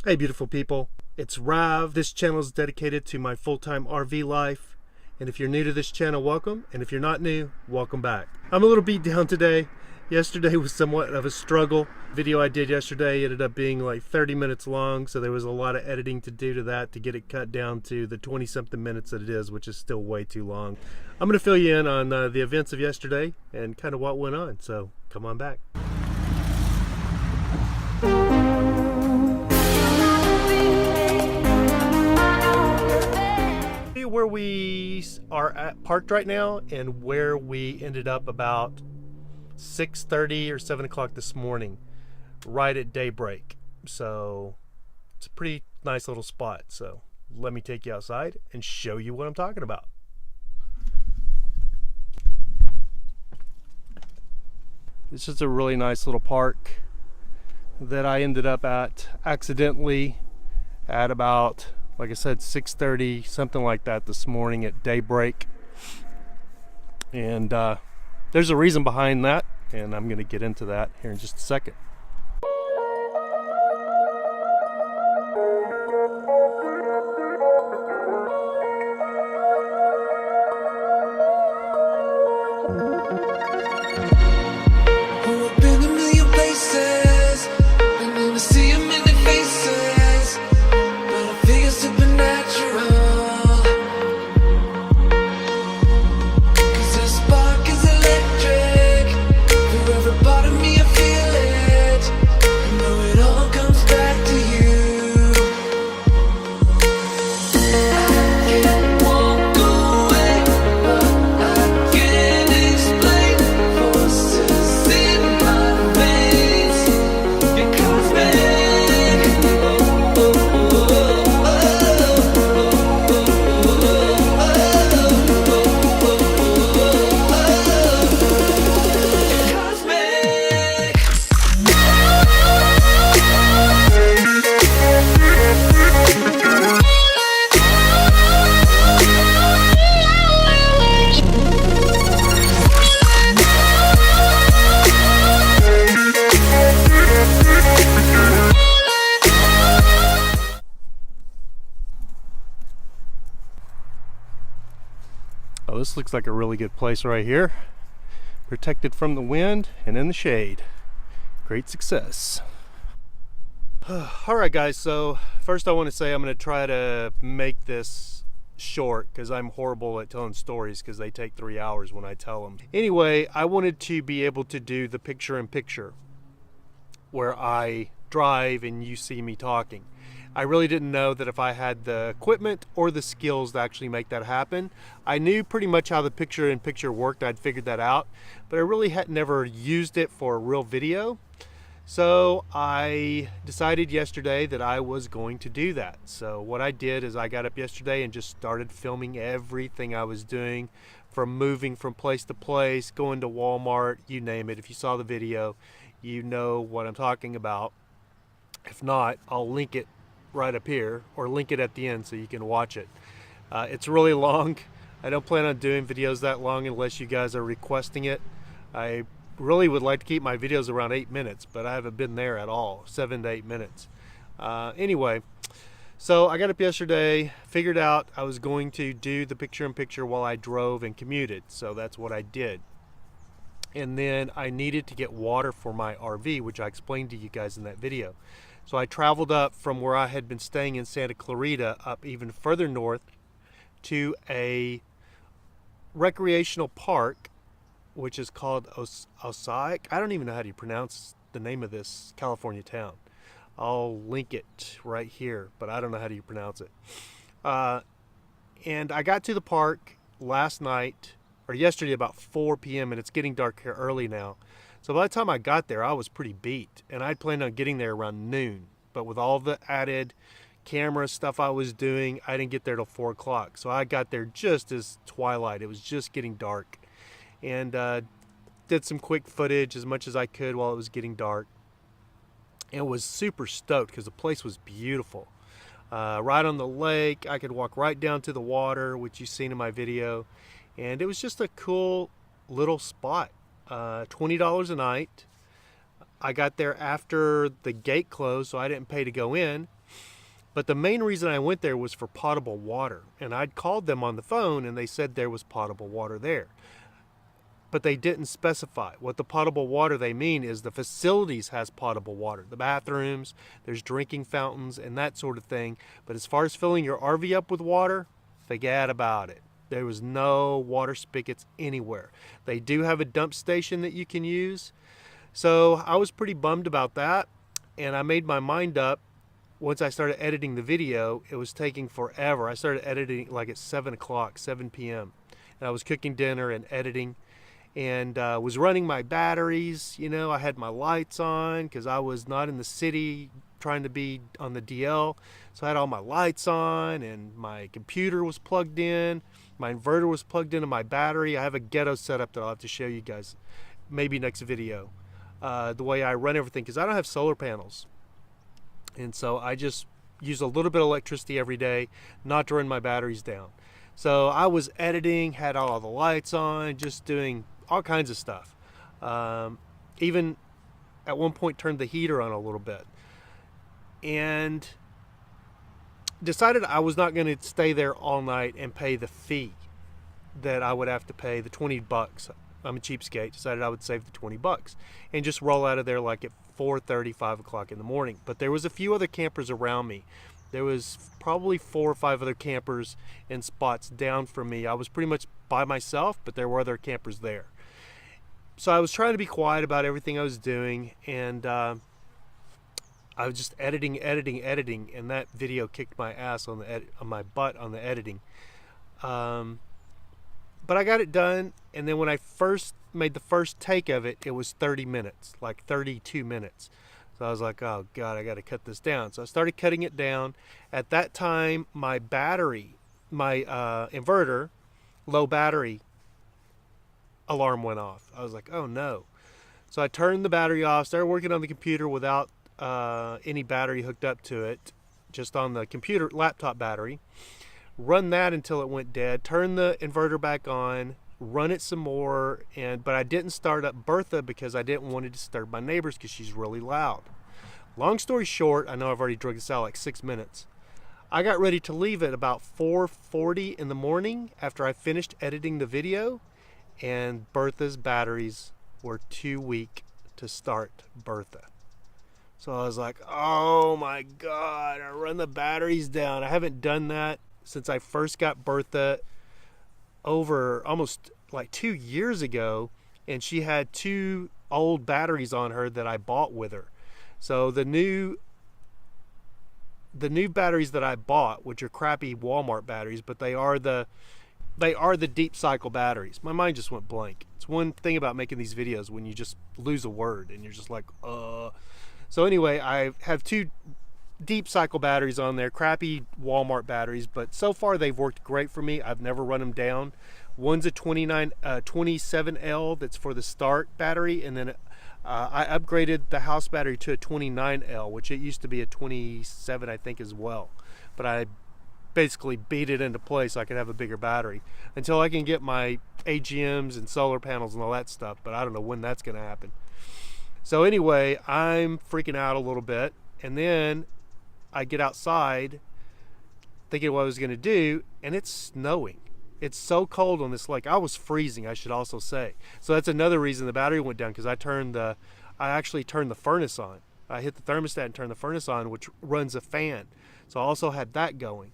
Hey beautiful people, it's Rav. This channel is dedicated to my full-time RV life, and if you're new to this channel, welcome, and if you're not new, welcome back. I'm a little beat down today. Yesterday was somewhat of a struggle. The video I did yesterday ended up being like 30 minutes long, so there was a lot of editing to do to that to get it cut down to the 20-something minutes that it is, which is still way too long. I'm going to fill you in on the events of yesterday and kind of what went on, so come on back. Where we are parked right now and where we ended up about 6:30 or 7 o'clock this morning, right at daybreak. So it's a pretty nice little spot. So let me take you outside and show you what I'm talking about. This is a really nice little park that I ended up at accidentally at about, like I said, 6:30, something like that this morning at daybreak. And there's a reason behind that, and I'm going to get into that here in just a second. Oh, this looks like a really good place right here. Protected from the wind and in the shade. Great success. Alright guys, so first I want to say I'm going to try to make this short because I'm horrible at telling stories because they take 3 hours when I tell them. Anyway, I wanted to be able to do the picture-in-picture where I drive and you see me talking. I really didn't know that if I had the equipment or the skills to actually make that happen. I knew pretty much how the picture-in-picture worked. I'd figured that out, but I really had never used it for a real video. So I decided yesterday that I was going to do that. So what I did is I got up yesterday and just started filming everything I was doing, from moving from place to place, going to Walmart, you name it. If you saw the video, you know what I'm talking about. If not, I'll link it right up here or link it at the end so you can watch it. It's really long. I don't plan on doing videos that long unless you guys are requesting it. I really would like to keep my videos around 8 minutes, but I haven't been there at all, 7 to 8 minutes. Anyway, so I got up yesterday, figured out I was going to do the picture-in-picture while I drove and commuted, so that's what I did. And then I needed to get water for my RV, which I explained to you guys in that video. So I traveled up from where I had been staying in Santa Clarita up even further north to a recreational park, which is called Osaic. I don't even know how to pronounce the name of this California town. I'll link it right here, but I don't know how to pronounce it. And I got to the park last night, or yesterday, about 4 p.m. and it's getting dark here early now. So by the time I got there, I was pretty beat, and I'd planned on getting there around noon. But with all the added camera stuff I was doing, I didn't get there till 4 o'clock. So I got there just as twilight. It was just getting dark. And did some quick footage as much as I could while it was getting dark. And was super stoked because the place was beautiful. Right on the lake. I could walk right down to the water, which you've seen in my video. And it was just a cool little spot. $20 a night. I got there after the gate closed, so I didn't pay to go in. But the main reason I went there was for potable water. And I'd called them on the phone and they said there was potable water there. But they didn't specify. What the potable water they mean is the facilities has potable water. The bathrooms, there's drinking fountains and that sort of thing. But as far as filling your RV up with water, forget about it. There was no water spigots anywhere. They do have a dump station that you can use. So I was pretty bummed about that. And I made my mind up. Once I started editing the video, it was taking forever. I started editing like at 7 o'clock, 7 p.m. And I was cooking dinner and editing. And was running my batteries. You know, I had my lights on because I was not in the city trying to be on the DL. So I had all my lights on and my computer was plugged in. My inverter was plugged into my battery. I have a ghetto setup that I'll have to show you guys maybe next video. The way I run everything, because I don't have solar panels. And so I just use a little bit of electricity every day, not to run my batteries down. So I was editing, had all the lights on, just doing all kinds of stuff. Even at one point turned the heater on a little bit. And decided I was not going to stay there all night and pay the fee that I would have to pay, the $20. I'm a cheapskate. Decided I would save the $20 and just roll out of there like at 4:30, 5 o'clock in the morning. But there was a few other campers around me. There was probably 4 or 5 other campers in spots down from me. I was pretty much by myself, but there were other campers there. So I was trying to be quiet about everything I was doing, and I was just editing, and that video kicked my ass on my butt on the editing. But I got it done, and then when I first made the first take of it, it was 30 minutes, like 32 minutes. So I was like, oh God, I got to cut this down. So I started cutting it down. At that time, my battery, my inverter, low battery alarm went off. I was like, oh no. So I turned the battery off, started working on the computer without any battery hooked up to it, just on the computer laptop battery. Run that until it went dead, turn the inverter back on, run it some more, but I didn't start up Bertha because I didn't want to disturb my neighbors because she's really loud. Long story short, I know I've already dragged this out like 6 minutes. I got ready to leave at about 4:40 in the morning after I finished editing the video, and Bertha's batteries were too weak to start Bertha. So I was like, oh my God, I run the batteries down. I haven't done that since I first got Bertha over almost like 2 years ago, and she had 2 old batteries on her that I bought with her. So the new batteries that I bought, which are crappy Walmart batteries, but they are the deep cycle batteries. My mind just went blank. It's one thing about making these videos when you just lose a word and you're just like, So anyway, I have 2 deep cycle batteries on there, crappy Walmart batteries, but so far they've worked great for me. I've never run them down. One's a 27L that's for the start battery, and then I upgraded the house battery to a 29L, which it used to be a 27, I think, as well. But I basically beat it into place so I could have a bigger battery until I can get my AGMs and solar panels and all that stuff, but I don't know when that's going to happen. So anyway, I'm freaking out a little bit, and then I get outside thinking what I was going to do, and it's snowing. It's so cold on this lake. I was freezing, I should also say. So that's another reason the battery went down, because I actually turned the furnace on. I hit the thermostat and turned the furnace on, which runs a fan. So I also had that going.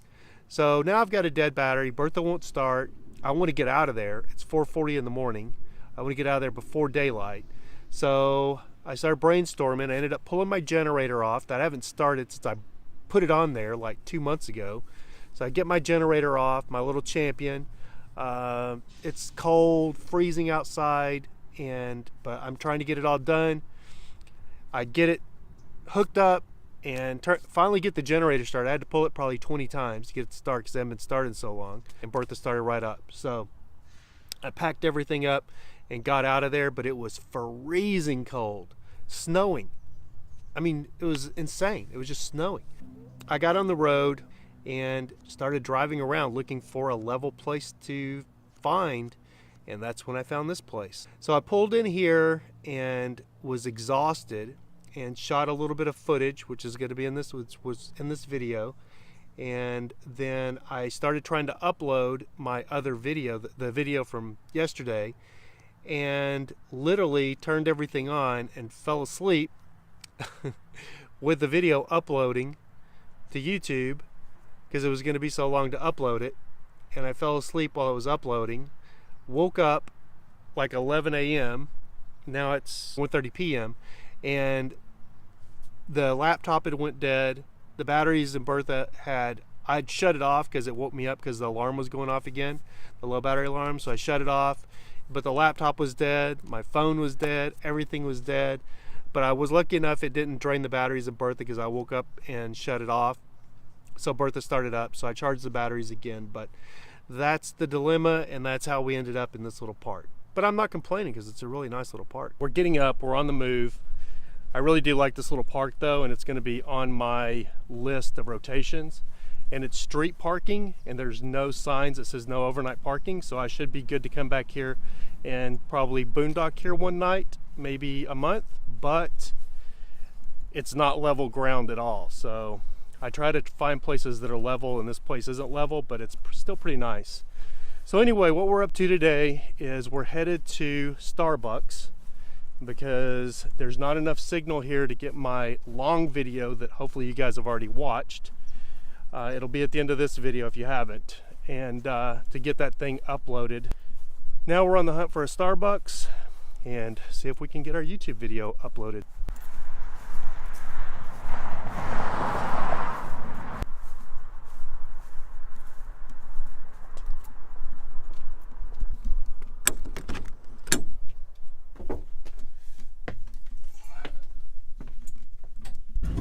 So now I've got a dead battery. Bertha won't start. I want to get out of there. It's 4:40 in the morning. I want to get out of there before daylight. So I started brainstorming. I ended up pulling my generator off that I haven't started since I put it on there like 2 months ago. So I get my generator off, my little Champion. It's cold, freezing outside, but I'm trying to get it all done. I get it hooked up and finally get the generator started. I had to pull it probably 20 times to get it to start because I haven't been starting so long. And Bertha started right up. So I packed everything up and got out of there, but it was freezing cold, snowing. I mean, it was insane. It was just snowing. I got on the road and started driving around looking for a level place to find, And that's when I found this place. So I pulled in here and was exhausted and shot a little bit of footage, which is going to be in this, which was in this video. And then I started trying to upload my other video, the video from yesterday, and literally turned everything on and fell asleep with the video uploading to YouTube because it was going to be so long to upload it. And I fell asleep while it was uploading, woke up like 11 a.m. Now it's 1:30 p.m. and the laptop had went dead. The batteries in Bertha I'd shut it off because it woke me up because the alarm was going off again, the low battery alarm, so I shut it off. But the laptop was dead, my phone was dead, everything was dead. But I was lucky enough it didn't drain the batteries in Bertha because I woke up and shut it off. So Bertha started up, so I charged the batteries again. But that's the dilemma, and that's how we ended up in this little park. But I'm not complaining because it's a really nice little park. We're getting up, we're on the move. I really do like this little park though, and it's going to be on my list of rotations. And it's street parking, and there's no signs that says no overnight parking, so I should be good to come back here and probably boondock here one night, maybe a month. But it's not level ground at all, so I try to find places that are level, and this place isn't level, but it's still pretty nice. So anyway, what we're up to today is we're headed to Starbucks because there's not enough signal here to get my long video that hopefully you guys have already watched. It'll be at the end of this video if you haven't, and to get that thing uploaded. Now we're on the hunt for a Starbucks and see if we can get our YouTube video uploaded.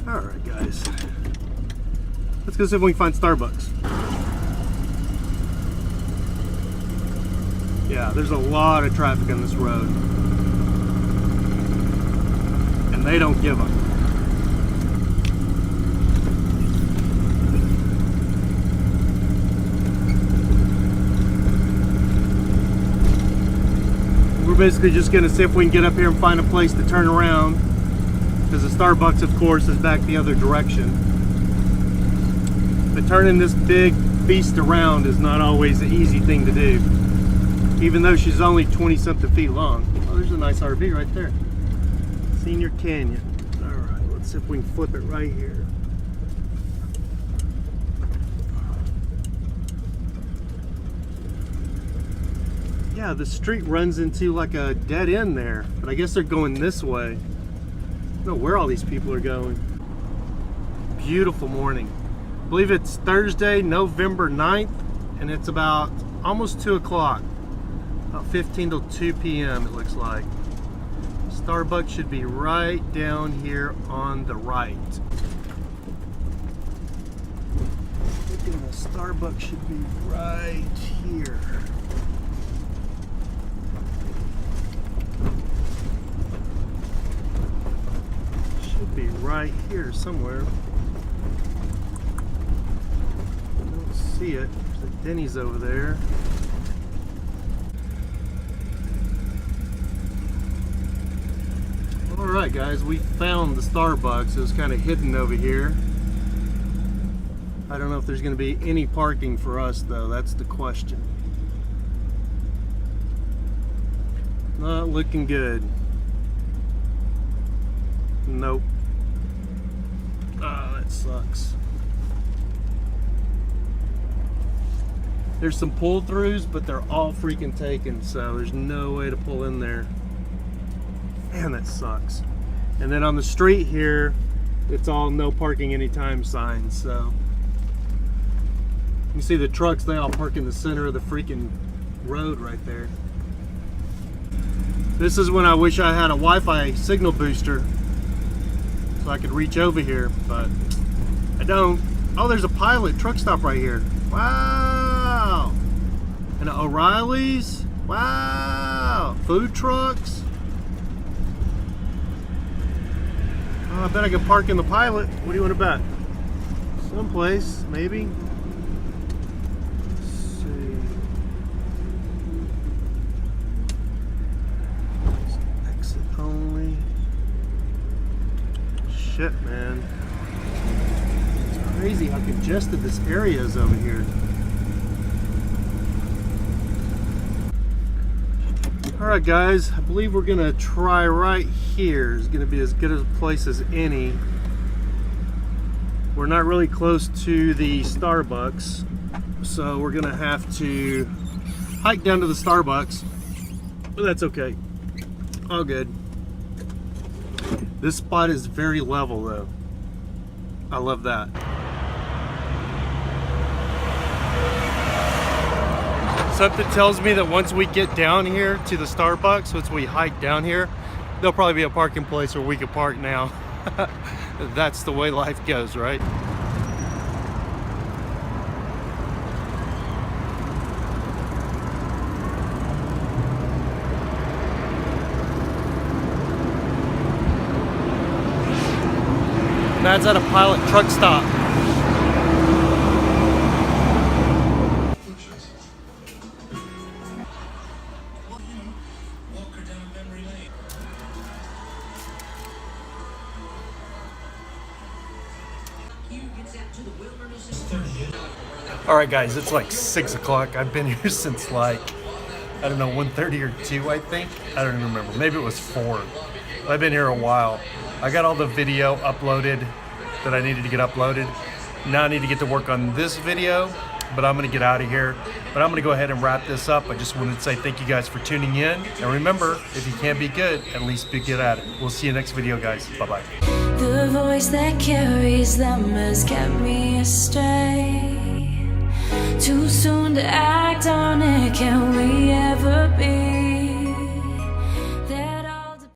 Alright guys, let's go see if we can find Starbucks. Yeah, there's a lot of traffic on this road, and they don't give them. We're basically just going to see if we can get up here and find a place to turn around, because the Starbucks, of course, is back the other direction. But turning this big beast around is not always the easy thing to do, even though she's only 20-something feet long. Oh, there's a nice RV right there. Senior Canyon. All right, let's see if we can flip it right here. Yeah, the street runs into like a dead end there, but I guess they're going this way. I don't know where all these people are going. Beautiful morning. I believe it's Thursday, November 9th, and it's about almost 2 o'clock. About 15 till 2 p.m. it looks like. Starbucks should be right down here on the right. Thinking the Starbucks should be right here. Should be right here somewhere. I don't see it. There's a Denny's over there. Alright guys, we found the Starbucks. It was kind of hidden over here. I don't know if there's going to be any parking for us though, that's the question. Not looking good. Nope. Ah, that sucks. There's some pull-throughs, but they're all freaking taken, so there's no way to pull in there. Man, that sucks. And then on the street here, it's all no parking anytime signs, so. You see the trucks, they all park in the center of the freaking road right there. This is when I wish I had a Wi-Fi signal booster so I could reach over here, but I don't. Oh, there's a Pilot truck stop right here. Wow. And O'Reilly's. Wow. Food trucks. Oh, I bet I could park in the Pilot. What do you want to bet? Someplace, maybe. Let's see. shit, man. It's crazy how congested this area is over here. Alright guys, I believe we're gonna try right here. It's gonna be as good a place as any. We're not really close to the Starbucks, so we're gonna have to hike down to the Starbucks, but that's okay. All good. This spot is very level though. I love that. Something tells me that once we get down here to the Starbucks, once we hike down here, there'll probably be a parking place where we can park now. That's the way life goes, right? Matt's at a Pilot truck stop. All right, guys, it's like 6 o'clock. I've been here since like, I don't know, 1:30 or 2, I think. I don't even remember. Maybe it was 4. I've been here a while. I got all the video uploaded that I needed to get uploaded. Now I need to get to work on this video, but I'm gonna get out of here. But I'm gonna go ahead and wrap this up. I just wanted to say thank you guys for tuning in. And remember, if you can't be good, at least be good at it. We'll see you next video, guys. Bye-bye. The voice that carries them has kept me astray. Too soon to act on it, can we ever be?